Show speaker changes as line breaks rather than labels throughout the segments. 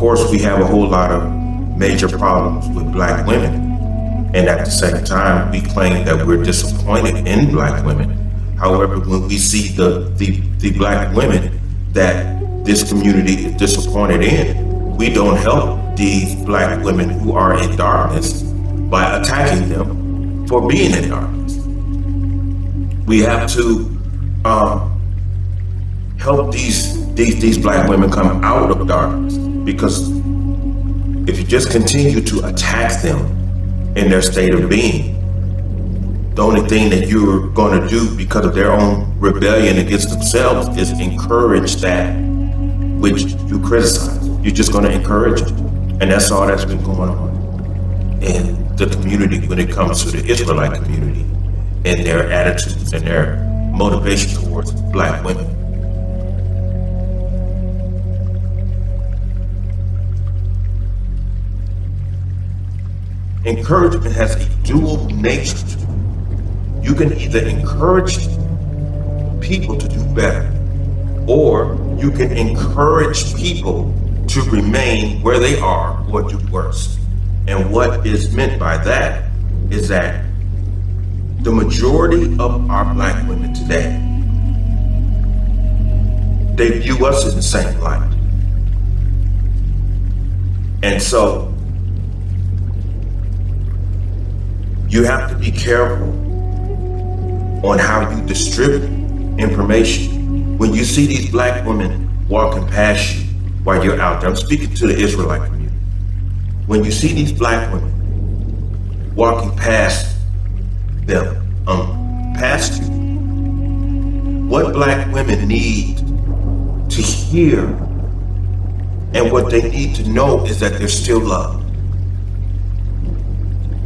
course, we have a whole lot of major problems with black women. And at the same time, we claim that we're disappointed in black women. However, when we see the black women that this community is disappointed in, we don't help these black women who are in darkness by attacking them for being in darkness. We have to help these black women come out of darkness, because if you just continue to attack them in their state of being, the only thing that you're going to do because of their own rebellion against themselves is encourage that which you criticize. You're just going to encourage it. And that's all that's been going on in the community when it comes to the Israelite community and their attitudes and their motivation towards black women. Encouragement has a dual nature. You can either encourage people to do better, or you can encourage people to remain where they are or do worse. And what is meant by that is that the majority of our black women today, they view us in the same light. And so you have to be careful on how you distribute information. When you see these black women walking past you while you're out there, I'm speaking to the Israelite community. When you see these black women walking past them, past you, what black women need to hear and what they need to know is that they're still loved.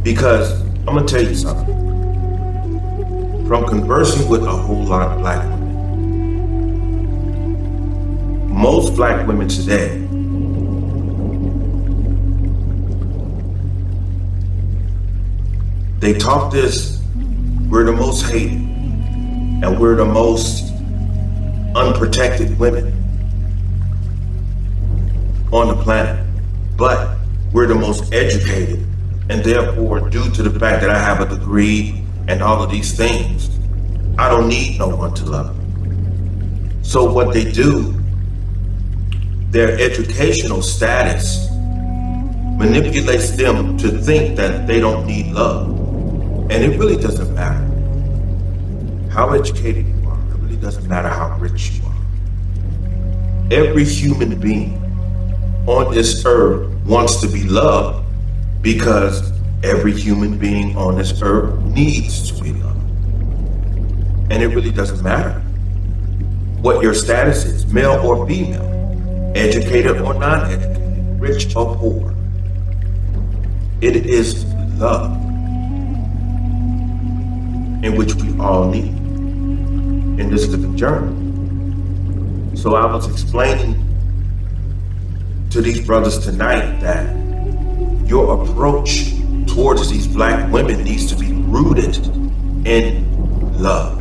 Because I'm gonna tell you something. From conversing with a whole lot of black women, most black women today they talk this, we're the most hated and we're the most unprotected women on the planet, but we're the most educated. And therefore, due to the fact that I have a degree and all of these things, I don't need no one to love me. So what they do, their educational status manipulates them to think that they don't need love. And it really doesn't matter how educated you are. It really doesn't matter how rich you are. Every human being on this earth wants to be loved, because every human being on this earth needs to be loved. And it really doesn't matter what your status is, male or female, educated or non-educated, rich or poor. It is love in which we all need in this living journey. So I was explaining to these brothers tonight that your approach towards these black women needs to be rooted in love.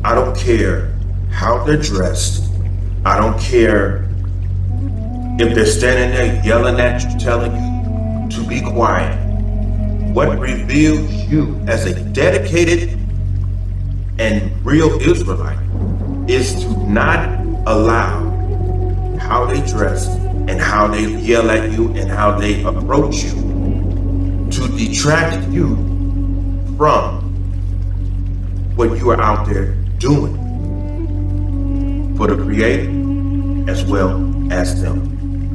I don't care how they're dressed. I don't care if they're standing there yelling at you, telling you to be quiet. What reveals you as a dedicated and real Israelite is to not allow how they dress and how they yell at you and how they approach you to detract you from what you are out there doing for the Creator as well as them.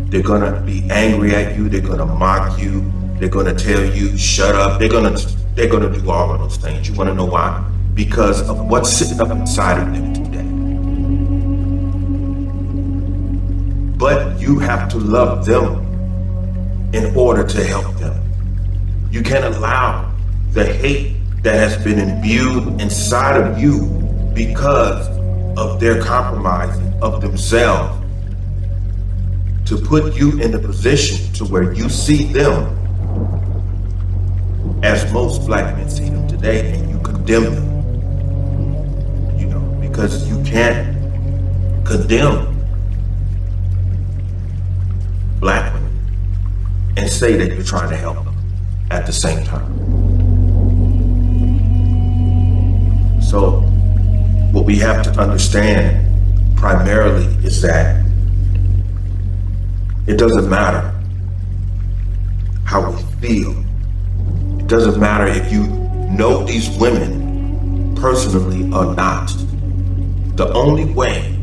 They're gonna be angry at you, they're gonna mock you, they're gonna tell you shut up, they're gonna do all of those things. You wanna know why? Because of what's sitting up inside of them today. But you have to love them in order to help them. You can't allow the hate that has been imbued inside of you because of their compromising of themselves to put you in the position to where you see them as most black men see them today, and you condemn them. You know, because you can't condemn black women and say that you're trying to help them at the same time. So what we have to understand primarily is that it doesn't matter how we feel. It doesn't matter if you know these women personally or not. The only way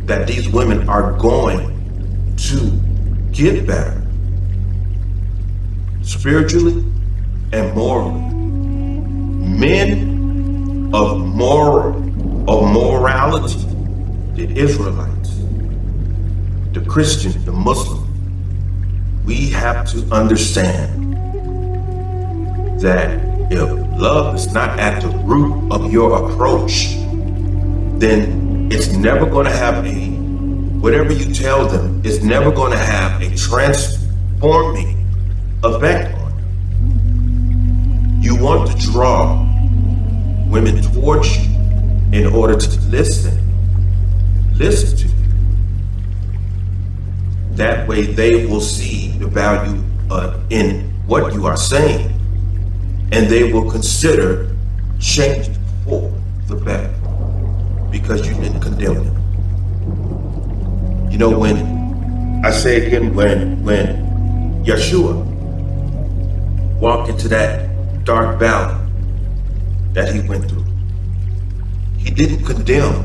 that these women are going to get better spiritually and morally, men of morality, the Israelites, the Christians, the Muslims, we have to understand that if love is not at the root of your approach, then it's never going to have whatever you tell them is never going to have a transforming effect on you. You want to draw women towards you in order to listen to you. That way they will see the value in what you are saying, and they will consider changing for the better because you didn't condemn them. You know, when I say again, when Yeshua walked into that dark valley that he went through, he didn't condemn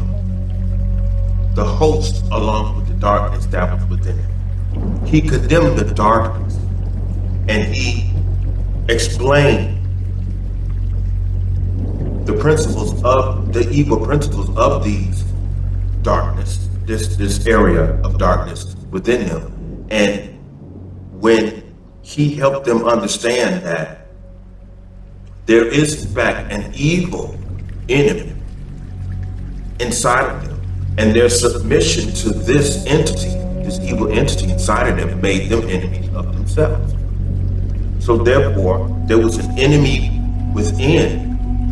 the host along with the darkness that was within him. He condemned the darkness, and he explained the principles of the evil principles of these darkness, this area of darkness within him. And when he helped them understand that there is in fact an evil enemy inside of them, and their submission to this entity, this evil entity inside of them, made them enemies of themselves. So therefore, there was an enemy within,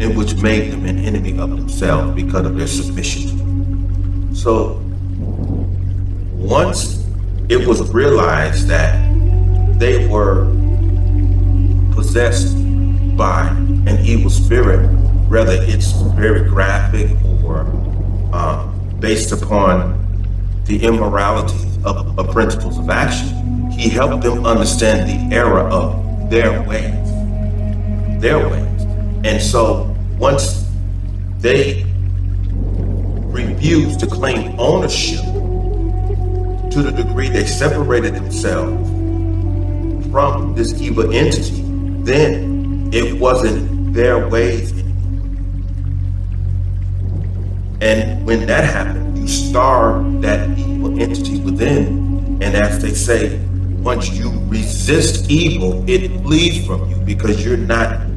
in which made them an enemy of themselves because of their submission to it. So once it was realized that they were possessed by an evil spirit, whether it's very graphic or based upon the immorality of principles of action, he helped them understand the error of their ways. And so once they refused to claim ownership to the degree they separated themselves from this evil entity, then it wasn't their ways anymore. And when that happened, you starve that evil entity within. And as they say, once you resist evil, it flees from you because you're not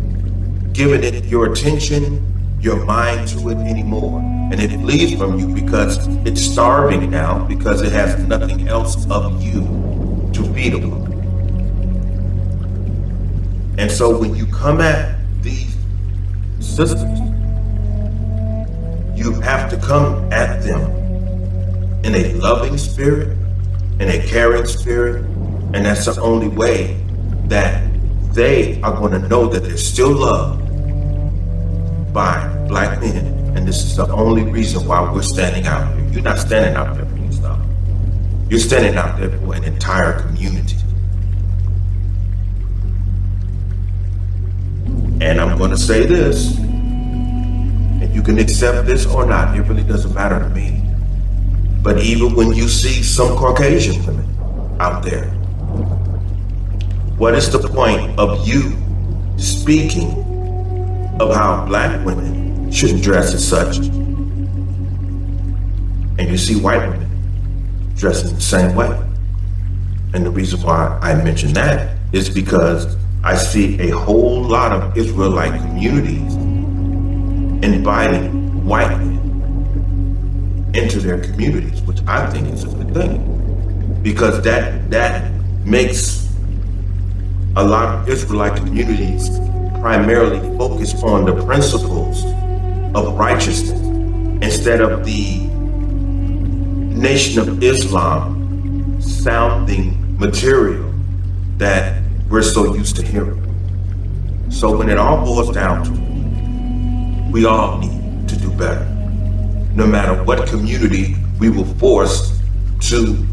giving it your attention, your mind to it anymore. And it flees from you because it's starving now, because it has nothing else of you to feed upon. And so when you come at these systems, you have to come at them in a loving spirit, in a caring spirit, and that's the only way that they are going to know that they're still loved by black men. And this is the only reason why we're standing out here. You're not standing out there for yourself. You're standing out there for an entire community. And I'm going to say this, and you can accept this or not, it really doesn't matter to me. But even when you see some Caucasian women out there, what is the point of you speaking of how black women shouldn't dress as such? And you see white women dressing the same way. And the reason why I mention that is because I see a whole lot of Israelite communities inviting white men into their communities, which I think is a good thing, because that makes a lot of Israelite communities primarily focus on the principles of righteousness instead of the Nation of Islam sounding material that we're so used to hearing. So when it all boils down to it, we all need to do better. No matter what community we were forced to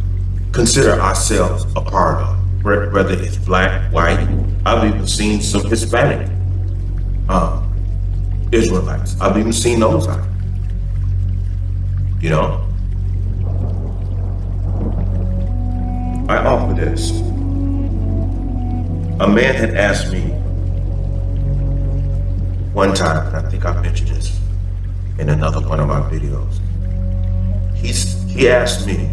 consider ourselves a part of, whether it's black, white. I've even seen some Hispanic Israelites. I've even seen those out. You know? I offer this. A man had asked me one time, and I think I mentioned this in another one of my videos. He asked me,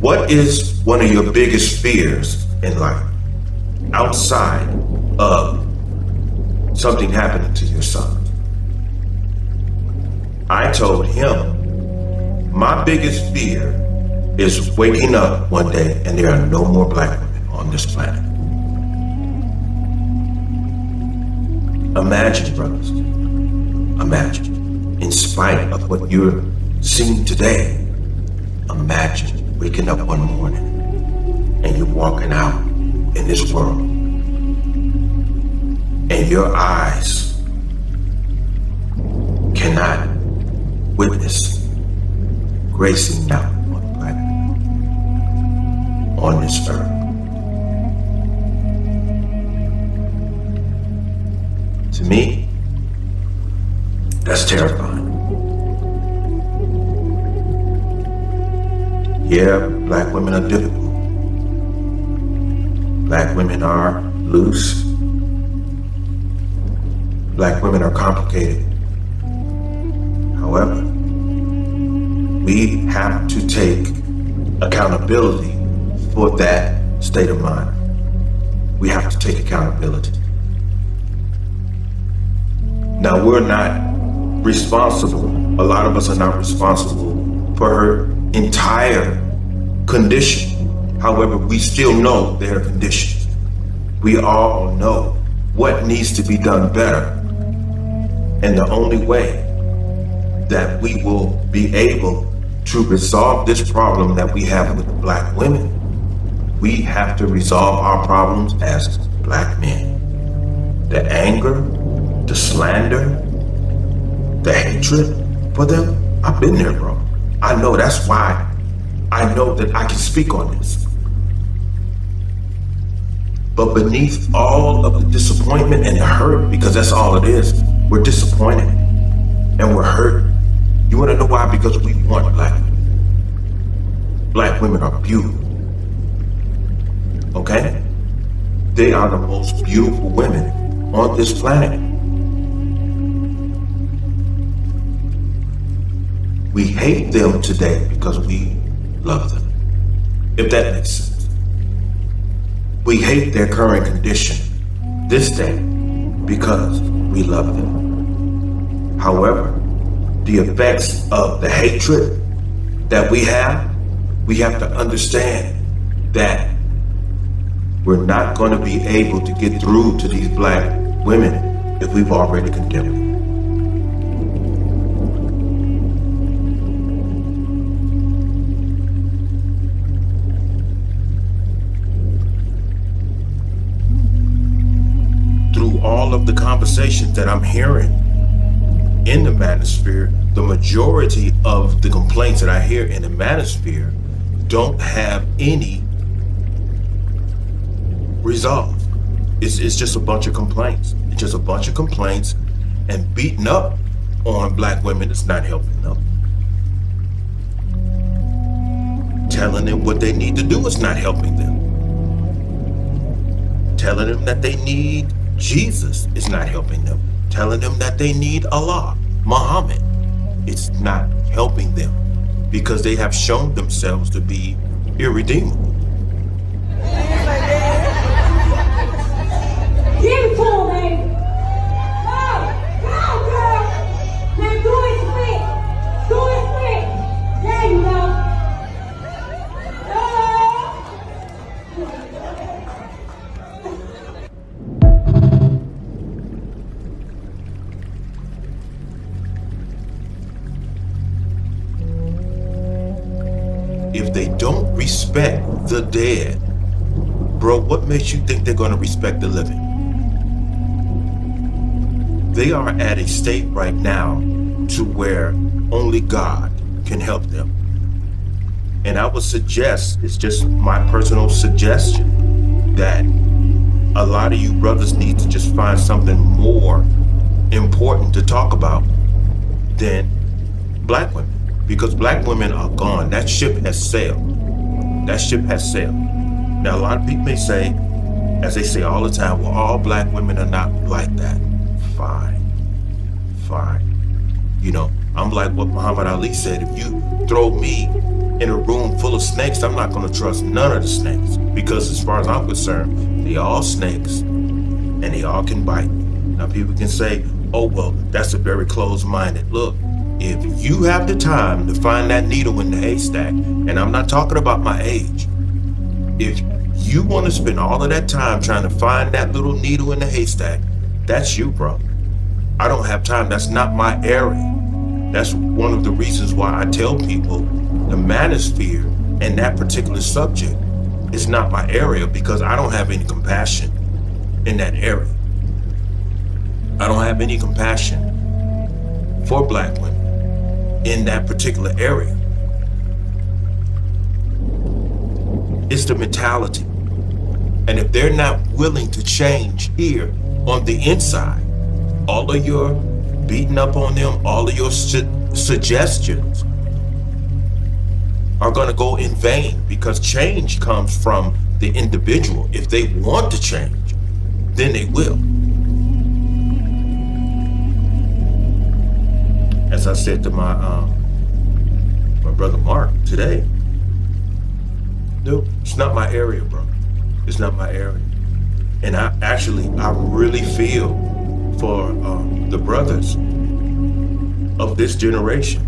what is one of your biggest fears in life outside of something happening to your son? I told him, my biggest fear is waking up one day and there are no more black women on this planet. Imagine, brothers, imagine, in spite of what you're seeing today, imagine waking up one morning and you're walking out in this world and your eyes cannot witness gracing now on the planet, on this earth. To me, that's terrifying. Yeah, black women are difficult. Black women are loose. Black women are complicated. However, we have to take accountability for that state of mind. We have to take accountability. Now, we're not responsible. A lot of us are not responsible for her entire condition. However, we still know their conditions. We all know what needs to be done better. And the only way that we will be able to resolve this problem that we have with black women, we have to resolve our problems as black men. The anger, the slander, the hatred for them, I've been there, bro. I know, that's why I know that I can speak on this. But beneath all of the disappointment and the hurt, because that's all it is, we're disappointed and we're hurt. You wanna know why? Because we want black women. Black women are beautiful, okay? They are the most beautiful women on this planet. We hate them today because we love them, if that makes sense. We hate their current condition this day because we love them. However, the effects of the hatred that we have to understand that we're not going to be able to get through to these black women if we've already condemned them. All of the conversations that I'm hearing in the manosphere, the majority of the complaints that I hear in the manosphere don't have any resolve. It's just a bunch of complaints. It's just a bunch of complaints, and beating up on black women is not helping them. Telling them what they need to do is not helping them. Telling them that they need Jesus is not helping them. Telling them that they need Allah, Muhammad, it's not helping them because they have shown themselves to be irredeemable.
Give it to him, baby. Go, girl. Now do it quick. Do it quick. There you go.
If if they don't respect the dead, bro, what makes you think they're going to respect the living? They are at a state right now to where only God can help them. And I would suggest, it's just my personal suggestion, that a lot of you brothers need to just find something more important to talk about than black women. Because black women are gone. That ship has sailed. That ship has sailed. Now, a lot of people may say, as they say all the time, well, all black women are not like that. Fine. You know, I'm like what Muhammad Ali said, if you throw me in a room full of snakes, I'm not going to trust none of the snakes. Because as far as I'm concerned, they all snakes and they all can bite. Now, people can say, oh, well, that's a very closed-minded look. If you have the time to find that needle in the haystack, and I'm not talking about my age, if you want to spend all of that time trying to find that little needle in the haystack, that's you, bro. I don't have time. That's not my area. That's one of the reasons why I tell people the manosphere and that particular subject is not my area, because I don't have any compassion in that area. I don't have any compassion for black women in that particular area. It's the mentality. And if they're not willing to change here on the inside, all of your beating up on them, all of your suggestions are going to go in vain, because change comes from the individual. If they want to change, then they will. As I said to my brother Mark today, dude, it's not my area, bro. It's not my area. And I really feel for the brothers of this generation.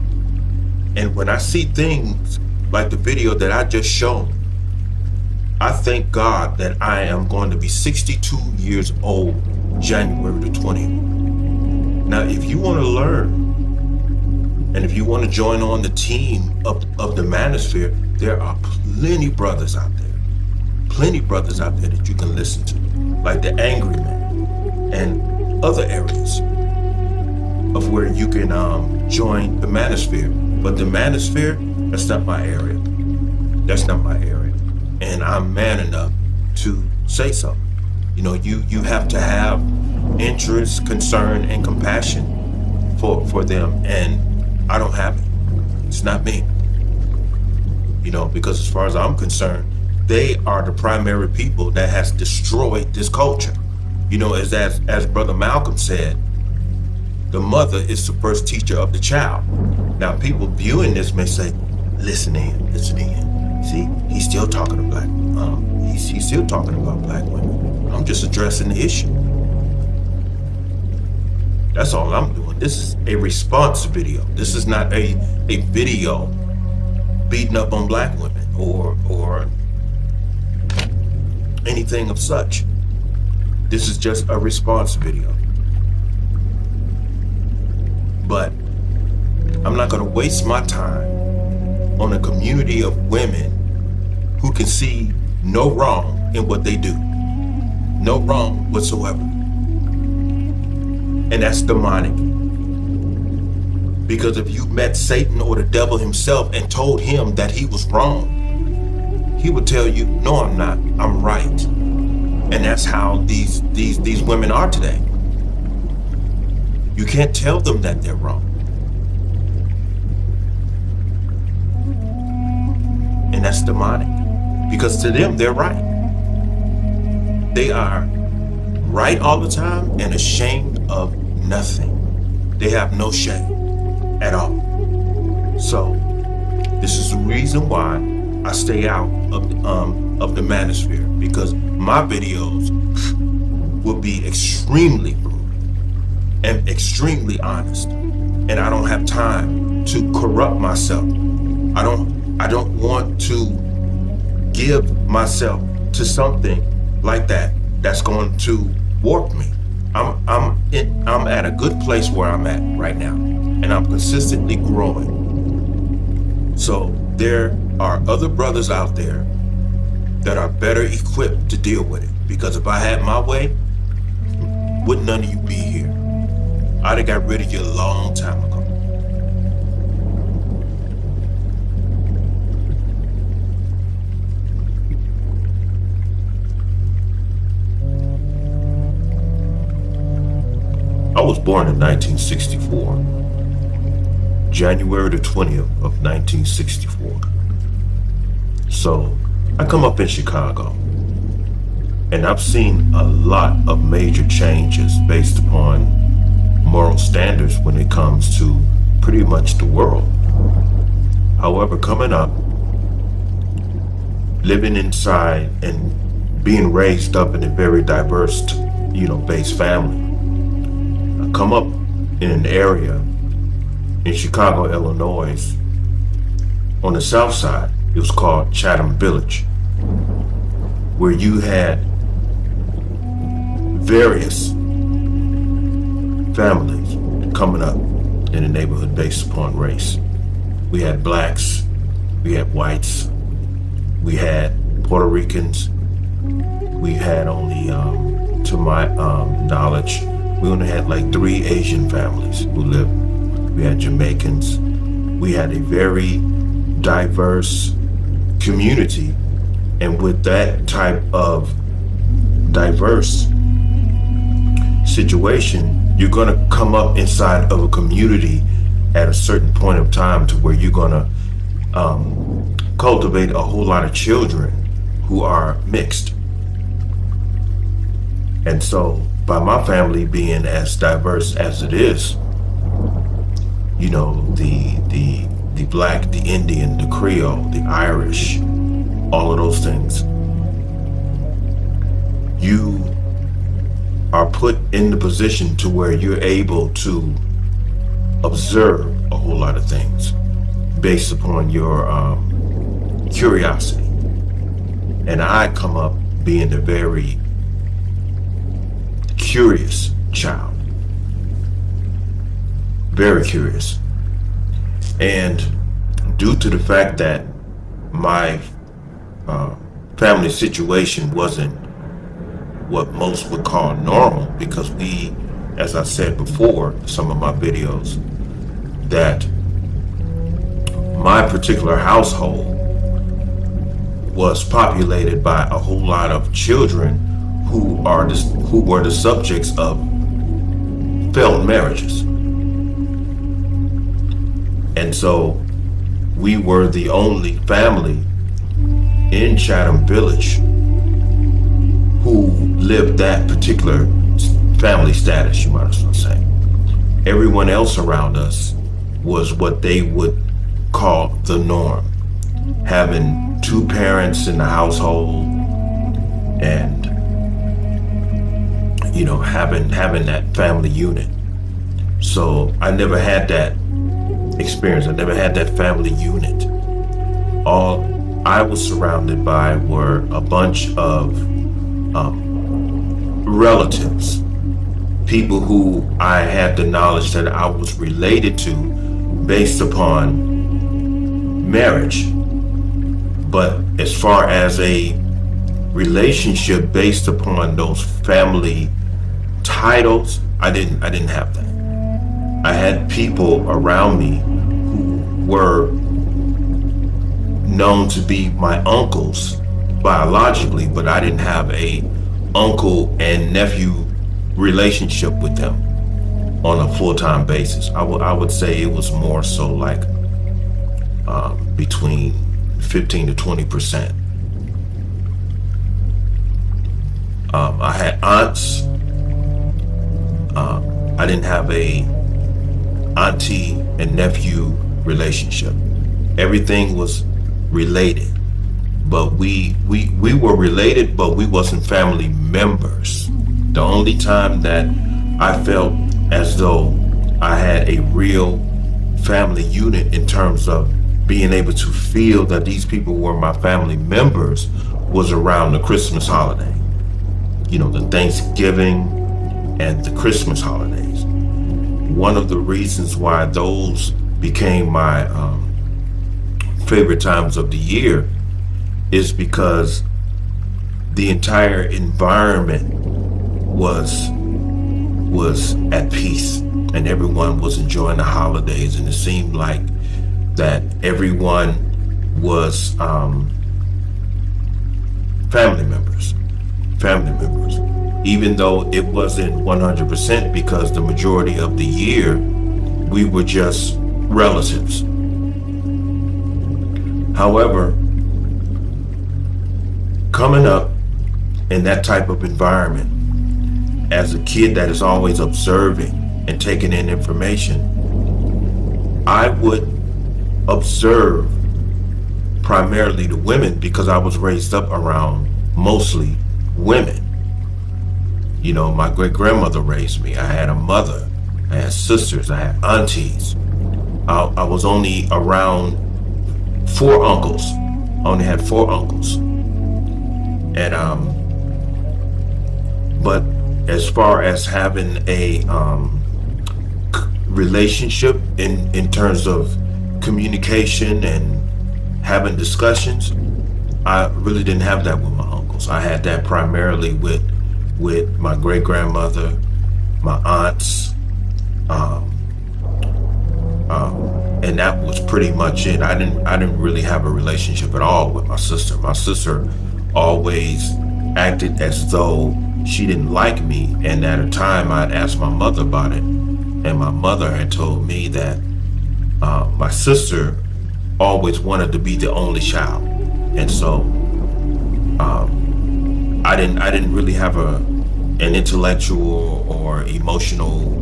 And when I see things like the video that I just shown, I thank God that I am going to be 62 years old January the 20th. Now, if you want to learn, and if you want to join on the team of the manosphere, there are plenty brothers out there. Plenty brothers out there that you can listen to, like the Angry Man and other areas of where you can join the manosphere. But the manosphere, that's not my area. That's not my area. And I'm man enough to say so. You know, you have to have interest, concern, and compassion for them. And I don't have it. It's not me. You know, because as far as I'm concerned, they are the primary people that has destroyed this culture. You know, as Brother Malcolm said, the mother is the first teacher of the child. Now, people viewing this may say, listen to him. See, he's still talking to black. He's still talking about black women. I'm just addressing the issue. That's all I'm doing. This is a response video. This is not a video beating up on black women or anything of such. This is just a response video. But I'm not going to waste my time on a community of women who can see no wrong in what they do. No wrong whatsoever. And that's demonic. Because if you met Satan or the devil himself and told him that he was wrong, he would tell you, no, I'm not, I'm right. And that's how these women are today. You can't tell them that they're wrong. And that's demonic. Because to them, they're right. They are right all the time and ashamed of nothing. They have no shame at all. So, this is the reason why I stay out of the manosphere, because my videos will be extremely brutal and extremely honest, and I don't have time to corrupt myself. I don't want to give myself to something like that's going to warp me. I'm at a good place where I'm at right now, and I'm consistently growing. So there are other brothers out there that are better equipped to deal with it. Because if I had my way, wouldn't none of you be here? I'd have got rid of you a long time ago. I was born in 1964, January the 20th of 1964. So I come up in Chicago, and I've seen a lot of major changes based upon moral standards when it comes to pretty much the world. However, coming up, living inside and being raised up in a very diverse, based family, I come up in an area in Chicago, Illinois, on the south side. It was called Chatham Village, where you had various families coming up in the neighborhood based upon race. We had blacks, we had whites, we had Puerto Ricans, we had only, to my knowledge, we only had like 3 Asian families who lived. We had Jamaicans. We had a very diverse community, and with that type of diverse situation, you're going to come up inside of a community at a certain point of time to where you're going to cultivate a whole lot of children who are mixed. And so by my family being as diverse as it is, the black, the Indian, the Creole, the Irish, all of those things, you are put in the position to where you're able to observe a whole lot of things based upon your curiosity. And I come up being a very curious child, very curious. And due to the fact that my family situation wasn't what most would call normal, because we, as I said before, some of my videos, that my particular household was populated by a whole lot of children who were the subjects of failed marriages. And so we were the only family in Chatham Village who lived that particular family status, you might as well say. Everyone else around us was what they would call the norm, having 2 parents in the household and having that family unit. So I never had that experience. I never had that family unit. All I was surrounded by were a bunch of relatives, people who I had the knowledge that I was related to based upon marriage. But as far as a relationship based upon those family titles, I didn't have that. I had people around me who were known to be my uncles biologically, but I didn't have a uncle and nephew relationship with them on a full-time basis. I would say it was more so like between 15 to 20%. I had aunts. I didn't have a auntie and nephew relationship. Everything was related, but we were related, but we wasn't family members. The only time that I felt as though I had a real family unit in terms of being able to feel that these people were my family members was around the Christmas holiday. The Thanksgiving and the Christmas holidays. One of the reasons why those became my favorite times of the year is because the entire environment was at peace and everyone was enjoying the holidays, and it seemed like that everyone was family members, even though it wasn't 100% because the majority of the year we were just relatives. However, coming up in that type of environment as a kid that is always observing and taking in information, I would observe primarily the women because I was raised up around mostly women. You know, my great grandmother raised me. I had a mother, I had sisters, I had aunties. I was only around 4 uncles. I only had 4 uncles. And but as far as having a relationship in terms of communication and having discussions, I really didn't have that with my uncles. I had that primarily with my great grandmother, my aunts, and that was pretty much it. I didn't really have a relationship at all with my sister. My sister always acted as though she didn't like me, and at a time I'd asked my mother about it, and my mother had told me that my sister always wanted to be the only child, and so I didn't really have an intellectual or emotional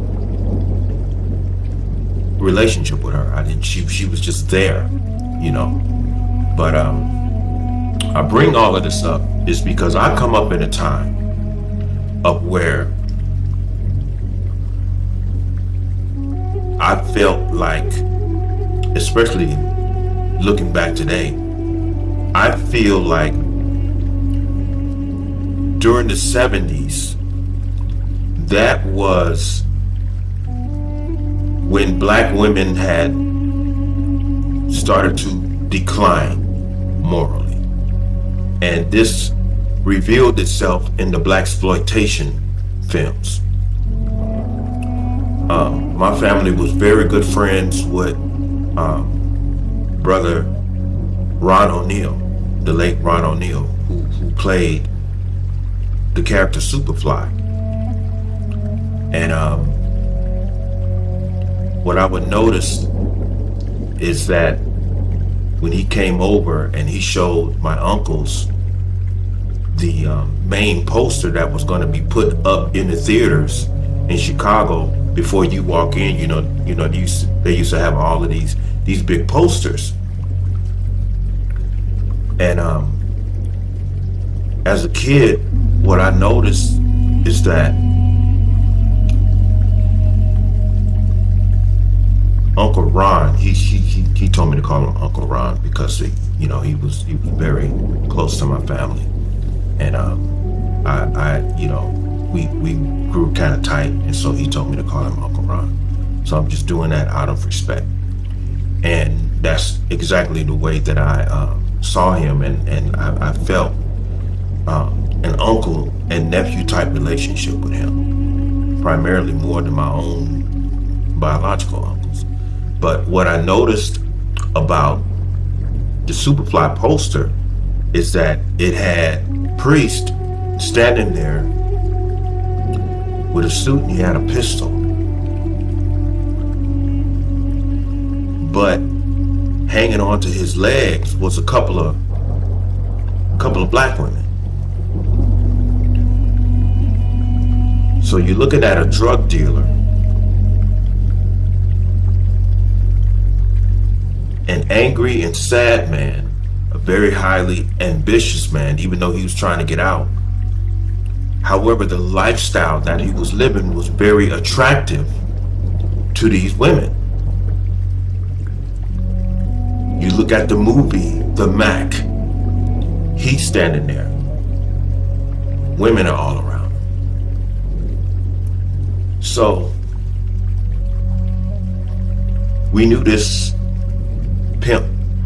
relationship with her. She was just there, you know. But I bring all of this up is because I come up in a time of where I felt like, especially looking back today, I feel like during the 70s, that was when black women had started to decline morally. And this revealed itself in the blaxploitation films. My family was very good friends with brother Ron O'Neal, the late Ron O'Neal, who played the character Superfly. And what I would notice is that when he came over and he showed my uncles the main poster that was going to be put up in the theaters in Chicago before you walk in, they used to have all of these big posters. And as a kid, what I noticed is that Uncle Ron, he told me to call him Uncle Ron because he was very close to my family, and we grew kind of tight, and so he told me to call him Uncle Ron. So I'm just doing that out of respect, and that's exactly the way that I saw him, and I felt an uncle and nephew type relationship with him, primarily more than my own biological uncles. But what I noticed about the Superfly poster is that it had Priest standing there with a suit and he had a pistol. But hanging onto his legs was a couple of black women. So you're looking at a drug dealer, an angry and sad man, a very highly ambitious man, even though he was trying to get out. However, the lifestyle that he was living was very attractive to these women. You look at the movie, The Mac, he's standing there. Women are all around. So, we knew this pimp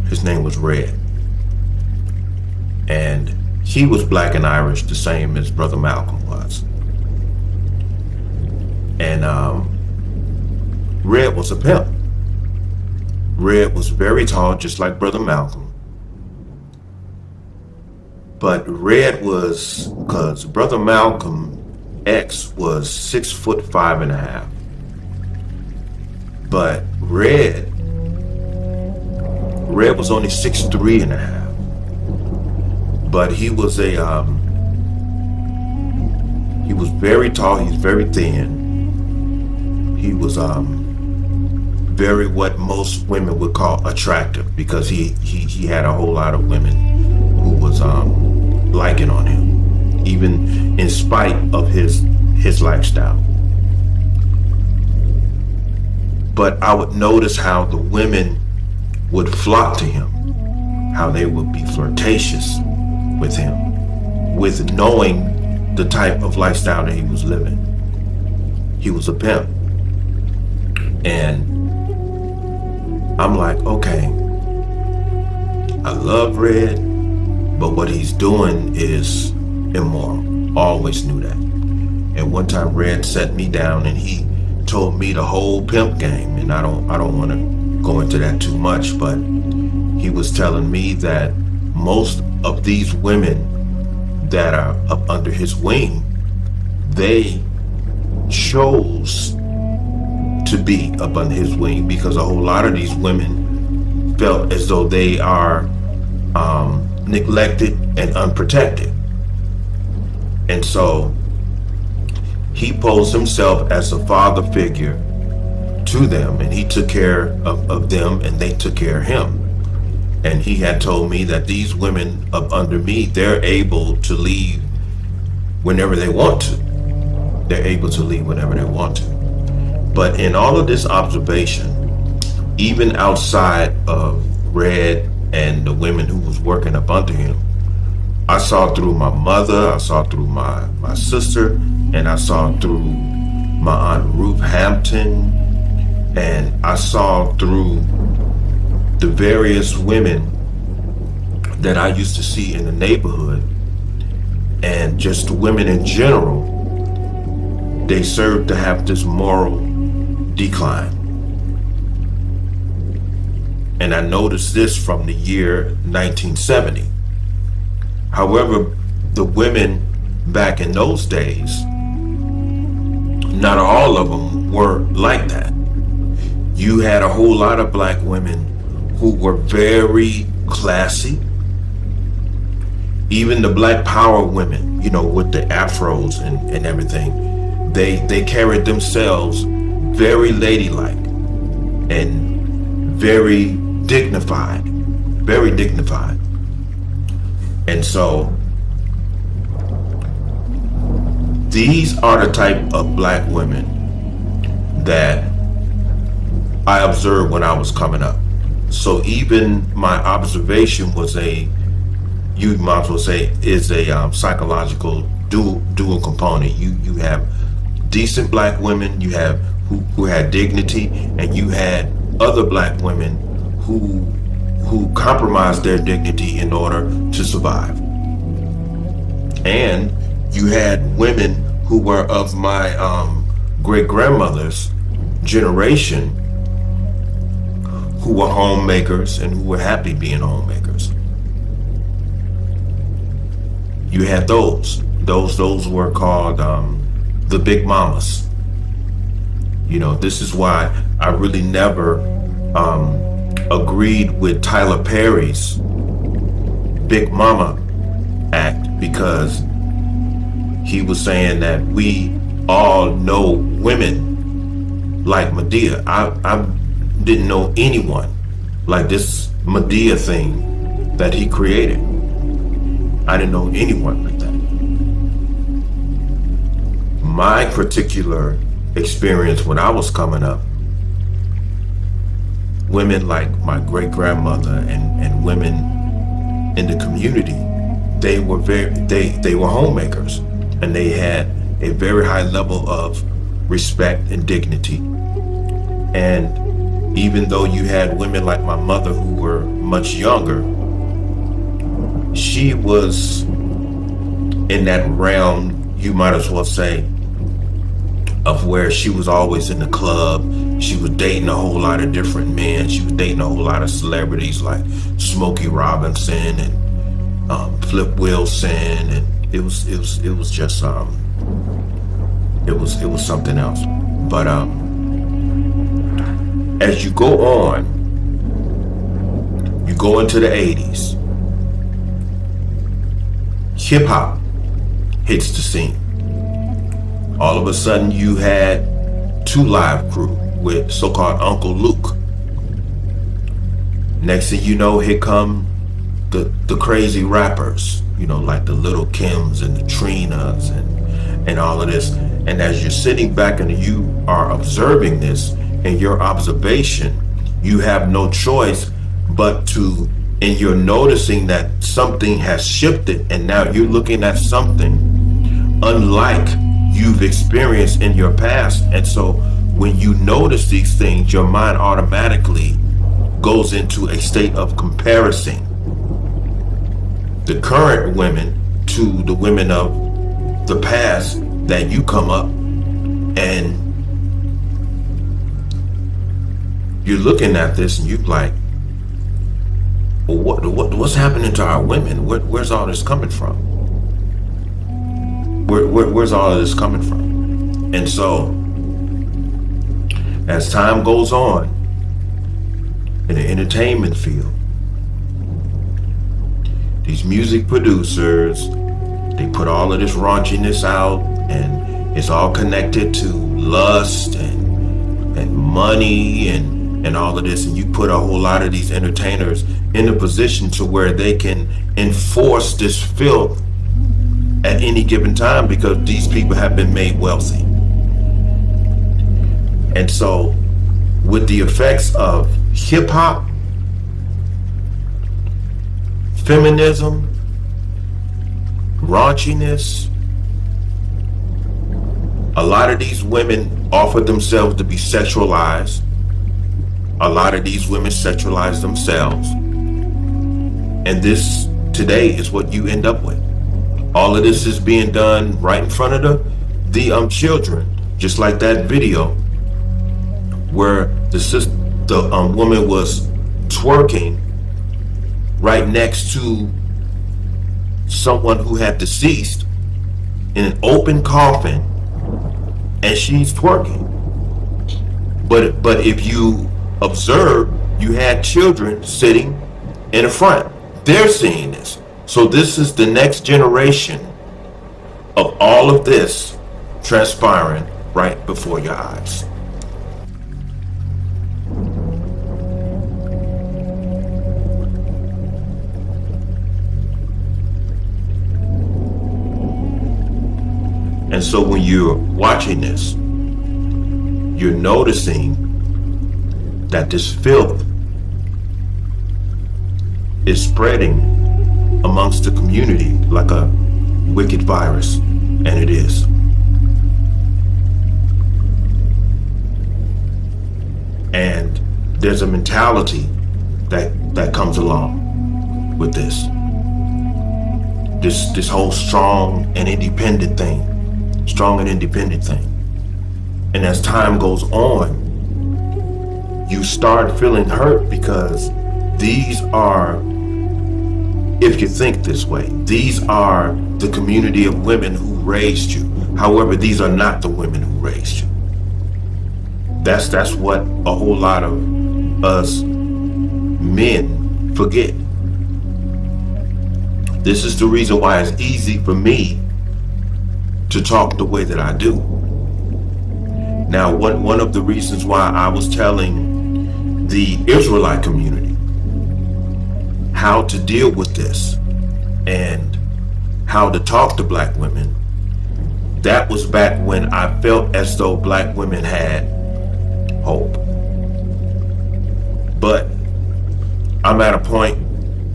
His name was Red. And he was black and Irish, the same as Brother Malcolm was. And Red was a pimp. Red was very tall, just like Brother Malcolm. But Red was, because Brother Malcolm X was 6'5.5". But Red was only 6'3.5". But he was he was very tall, he was very thin. He was very what most women would call attractive, because he had a whole lot of women who was liking on him, even in spite of his lifestyle. But I would notice how the women would flock to him, how they would be flirtatious with him, with knowing the type of lifestyle that he was living. He was a pimp. And I'm like, okay, I love Red, but what he's doing is immoral. Always knew that. And one time Red sat me down and he told me the whole pimp game. And I don't want to go into that too much, but he was telling me that most of these women that are up under his wing, they chose to be up under his wing because a whole lot of these women felt as though they are neglected and unprotected. And so he posed himself as a father figure to them, and he took care of them, and they took care of him. And he had told me that these women up under me, they're able to leave whenever they want to. They're able to leave whenever they want to. But in all of this observation, even outside of Red and the women who was working up under him, I saw through my mother, I saw through my sister, and I saw through my Aunt Ruth Hampton, and I saw through the various women that I used to see in the neighborhood, and just women in general. They served to have this moral decline. And I noticed this from the year 1970. However, the women back in those days, not all of them were like that. You had a whole lot of black women who were very classy. Even the Black Power women, you know, with the afros and everything, they carried themselves very ladylike and very dignified, very dignified. And so these are the type of black women that I observed when I was coming up. So even my observation was you might as well say, is a psychological dual component. You have decent black women, you have who had dignity, and you had other black women who compromised their dignity in order to survive. And you had women who were of my great-grandmother's generation who were homemakers and who were happy being homemakers. You had those were called the big mamas. You know, this is why I really never agreed with Tyler Perry's Big Mama Act, because he was saying that we all know women like Medea. I didn't know anyone like this Medea thing that he created. I didn't know anyone like that. My particular experience when I was coming up, women like my great-grandmother and women in the community, they were homemakers, and they had a very high level of respect and dignity. And even though you had women like my mother who were much younger, she was in that realm, you might as well say, of where she was always in the club. She was dating a whole lot of different men. She was dating a whole lot of celebrities like Smokey Robinson and Flip Wilson, and it was just it was something else. But as you go on, you go into the 80s, hip hop hits the scene. All of a sudden you had 2 Live Crew with so-called Uncle Luke. Next thing you know, here come the crazy rappers, you know, like the Little Kims and the Trinas and all of this. And as you're sitting back and you are observing this, and your observation, you have no choice but to, and you're noticing that something has shifted, and now you're looking at something unlike you've experienced in your past. And so when you notice these things, your mind automatically goes into a state of comparison the current women to the women of the past that you come up and you're looking at this and you're like, well, what's happening to our women? Where's all this coming from? Where's all of this coming from? And so, as time goes on in the entertainment field, these music producers, they put all of this raunchiness out, and it's all connected to lust and money and all of this, and you put a whole lot of these entertainers in a position to where they can enforce this filth at any given time because these people have been made wealthy. And so with the effects of hip hop, feminism, raunchiness, a lot of these women offer themselves to be sexualized. A lot of these women sexualize themselves. And this today is what you end up with. All of this is being done right in front of the children, just like that video where the woman was twerking right next to someone who had deceased in an open coffin, and she's twerking. But if you observe, you had children sitting in the front. They're seeing this. So this is the next generation of all of this transpiring right before your eyes. And so when you're watching this, you're noticing that this filth is spreading amongst the community like a wicked virus, and it is. And there's a mentality that comes along with this whole strong and independent thing. And as time goes on, you start feeling hurt because these are, if you think this way, these are the community of women who raised you. However, these are not the women who raised you. That's what a whole lot of us men forget. This is the reason why it's easy for me to talk the way that I do. Now, one of the reasons why I was telling the Israelite community how to deal with this and how to talk to black women, that was back when I felt as though black women had hope. But I'm at a point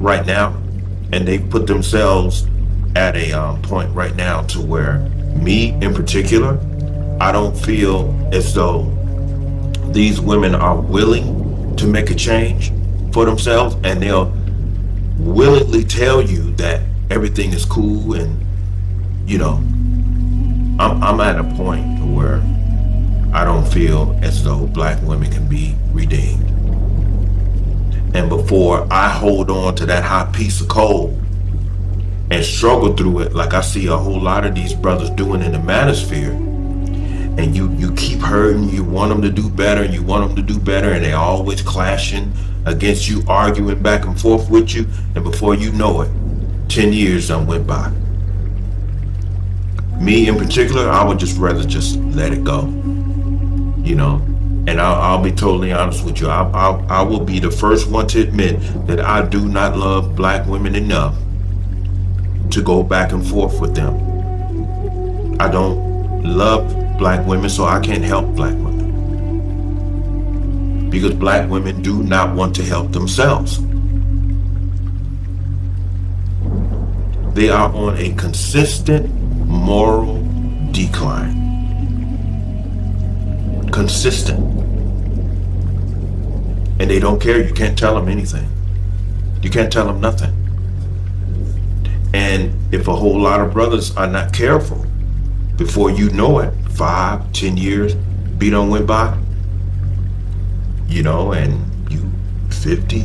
right now, and they've put themselves at a point right now to where me in particular, I don't feel as though these women are willing to make a change for themselves, and they'll willingly tell you that everything is cool. And you know, I'm at a point where I don't feel as though black women can be redeemed. And before I hold on to that hot piece of coal and struggle through it like I see a whole lot of these brothers doing in the manosphere, and you keep hurting, you want them to do better, and you want them to do better, and they're always clashing against you, arguing back and forth with you, and before you know it, 10 years done went by. Me in particular, I would just rather just let it go, you know. And I'll be totally honest with you. I will be the first one to admit that I do not love black women enough to go back and forth with them. I don't love black women, so I can't help black women. Because black women do not want to help themselves. They are on a consistent moral decline. Consistent. And they don't care. You can't tell them anything. You can't tell them nothing. And if a whole lot of brothers are not careful, before you know it, 5, 10 years be done went by, you know, and you 50,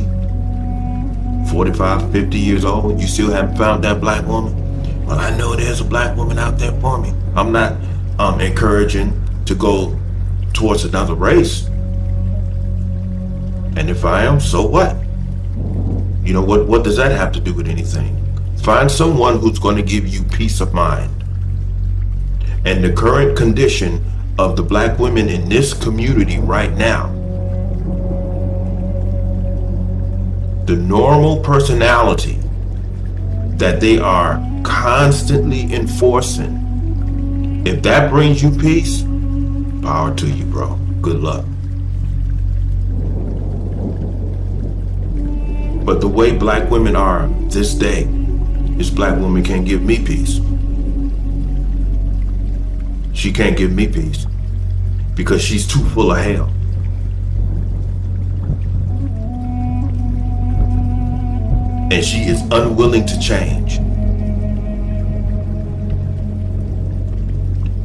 45, 50 years old, you still haven't found that black woman. Well, I know there's a black woman out there for me. I'm not encouraging to go towards another race. And if I am, so what? You know, what does that have to do with anything? Find someone who's going to give you peace of mind. And the current condition of the black women in this community right now, the normal personality that they are constantly enforcing, if that brings you peace, power to you, bro. Good luck. But the way black women are this day, this black woman can't give me peace. She can't give me peace because she's too full of hell. And she is unwilling to change.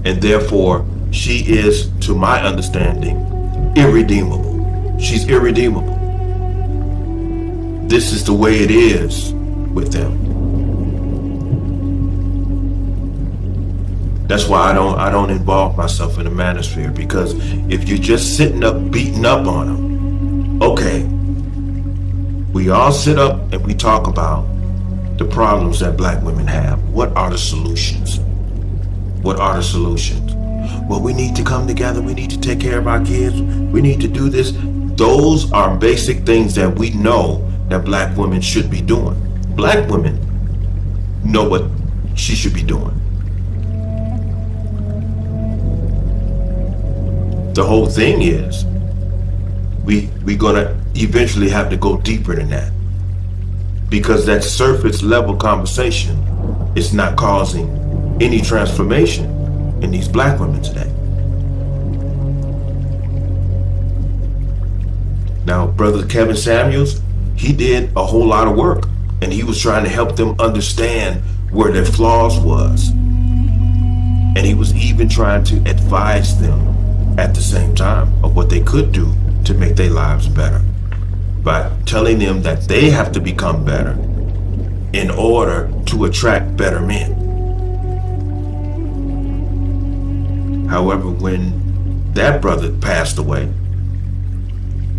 And therefore, she is, to my understanding, irredeemable. She's irredeemable. This is the way it is with them. That's why I don't involve myself in the manosphere, because if you're just sitting up beating up on them, okay, we all sit up and we talk about the problems that black women have. What are the solutions? What are the solutions? Well, we need to come together. We need to take care of our kids. We need to do this. Those are basic things that we know that black women should be doing. Black women know what she should be doing. The whole thing is we're gonna eventually have to go deeper than that, because that surface level conversation is not causing any transformation in these black women today. Now, Brother Kevin Samuels, he did a whole lot of work, and he was trying to help them understand where their flaws was. And he was even trying to advise them at the same time of what they could do to make their lives better, by telling them that they have to become better in order to attract better men. However, when that brother passed away,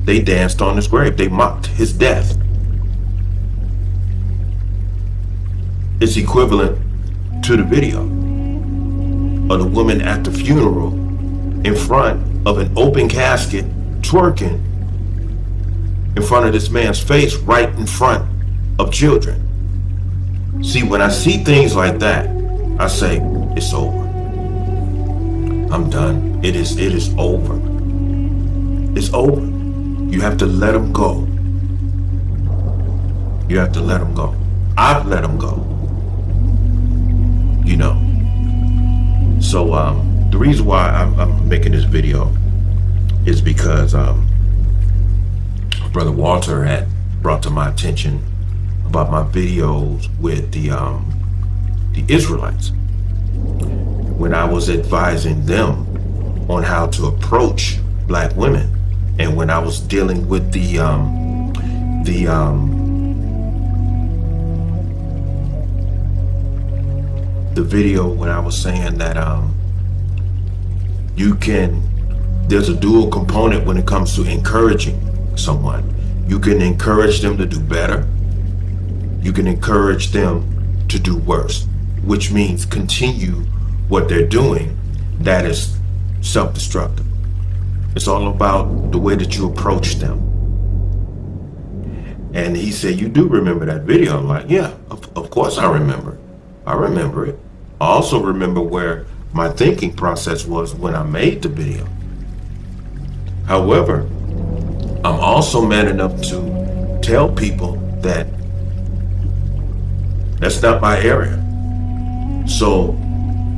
they danced on his grave. They mocked his death. It's equivalent to the video of the woman at the funeral in front of an open casket, twerking in front of this man's face, right in front of children. See, when I see things like that, I say, it's over. I'm done. It is over. It's over. You have to let them go. You have to let them go. I've let them go. You know. So the reason why I'm making this video is because Brother Walter had brought to my attention about my videos with the Israelites, when I was advising them on how to approach black women, and when I was dealing with the video when I was saying that there's a dual component when it comes to encouraging someone. You can encourage them to do better. You can encourage them to do worse, which means continue what they're doing that is self-destructive. It's all about the way that you approach them. And he said, "You do remember that video?" I'm like, "Yeah, of course I remember. I remember it. I also remember where my thinking process was when I made the video. However, I'm also man enough to tell people that that's not my area. So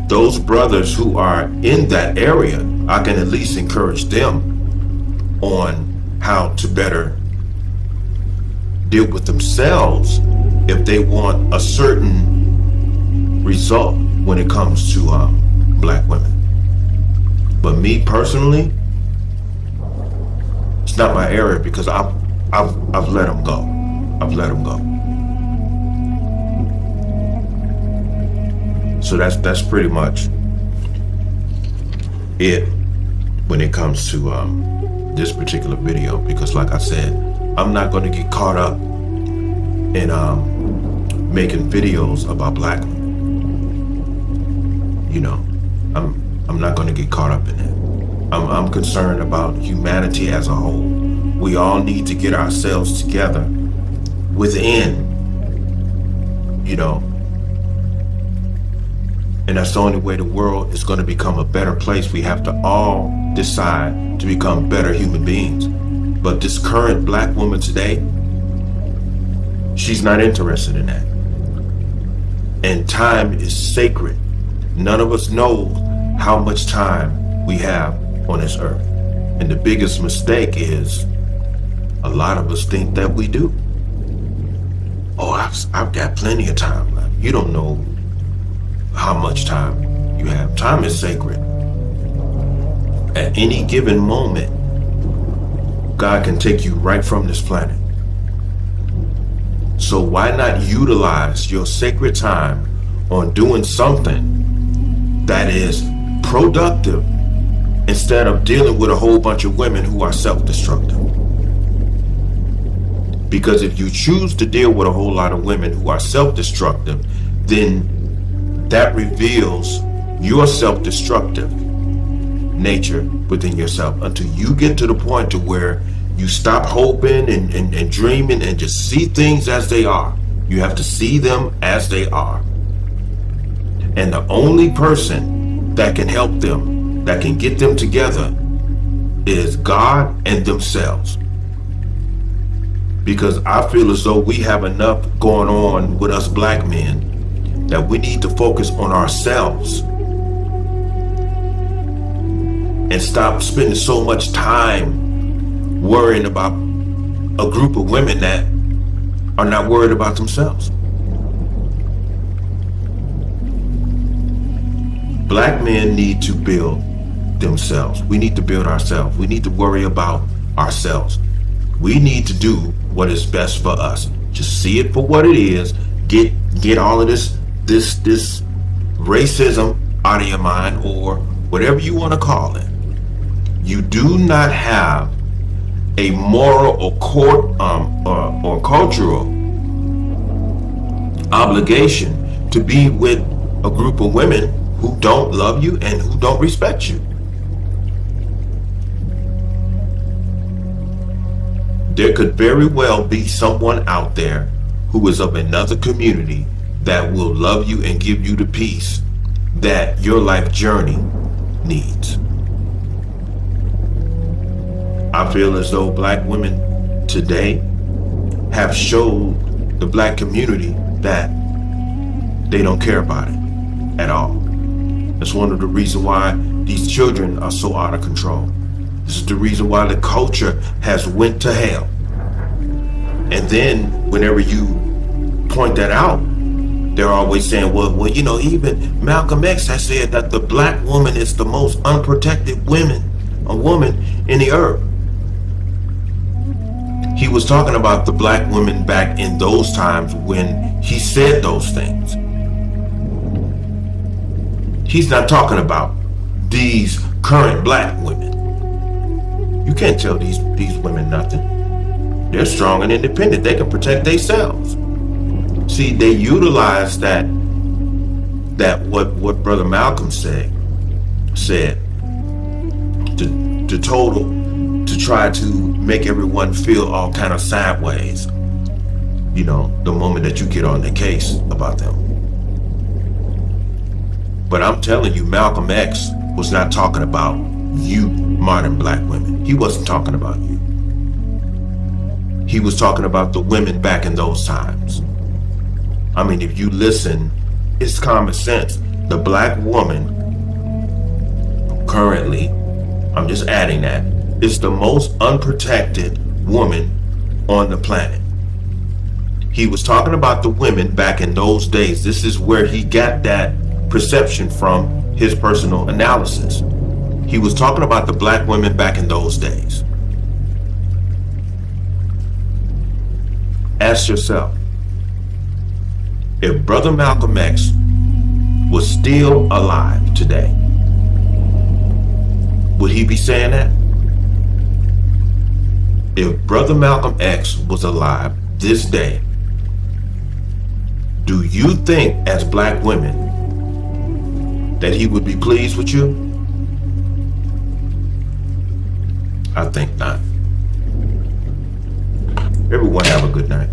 those brothers who are in that area, I can at least encourage them on how to better deal with themselves if they want a certain result when it comes to black women. But me personally, it's not my area because I've let them go. I've let them go. So that's pretty much it when it comes to this particular video, because like I said, I'm not going to get caught up in making videos about black women. You know, I'm not going to get caught up in that. I'm concerned about humanity as a whole. We all need to get ourselves together within, you know, and that's the only way the world is going to become a better place. We have to all decide to become better human beings. But this current black woman today, she's not interested in that. And time is sacred. None of us know how much time we have on this earth. And the biggest mistake is a lot of us think that we do. Oh, I've got plenty of time left. You don't know how much time you have. Time is sacred. At any given moment, God can take you right from this planet. So why not utilize your sacred time on doing something that is productive instead of dealing with a whole bunch of women who are self-destructive? Because if you choose to deal with a whole lot of women who are self-destructive, then that reveals your self-destructive nature within yourself until you get to the point to where you stop hoping and dreaming and just see things as they are. You have to see them as they are. And the only person that can help them, that can get them together, is God and themselves. Because I feel as though we have enough going on with us black men that we need to focus on ourselves and stop spending so much time worrying about a group of women that are not worried about themselves. Black men need to build themselves. We need to build ourselves. We need to worry about ourselves. We need to do what is best for us. Just see it for what it is. Get all of this racism out of your mind, or whatever you want to call it. You do not have a moral or cultural obligation to be with a group of women who don't love you and who don't respect you. There could very well be someone out there who is of another community that will love you and give you the peace that your life journey needs. I feel as though black women today have showed the black community that they don't care about it at all. That's one of the reasons why these children are so out of control. This is the reason why the culture has went to hell. And then whenever you point that out, they're always saying, well, you know, even Malcolm X has said that the black woman is the most unprotected woman in the earth. He was talking about the black women back in those times when he said those things. He's not talking about these current black women. You can't tell these women nothing. They're strong and independent. They can protect themselves. See, they utilize that what Brother Malcolm said to try to make everyone feel all kind of sideways, you know, the moment that you get on the case about them. But I'm telling you, Malcolm X was not talking about you modern black women. He wasn't talking about you. He was talking about the women back in those times. I mean, if you listen, it's common sense. The black woman currently, I'm just adding that, is the most unprotected woman on the planet. He was talking about the women back in those days. This is where he got that perception from, his personal analysis. He was talking about the black women back in those days. Ask yourself, if Brother Malcolm X was still alive today, would he be saying that? If Brother Malcolm X was alive this day, do you think as black women that he would be pleased with you? I think not. Everyone have a good night.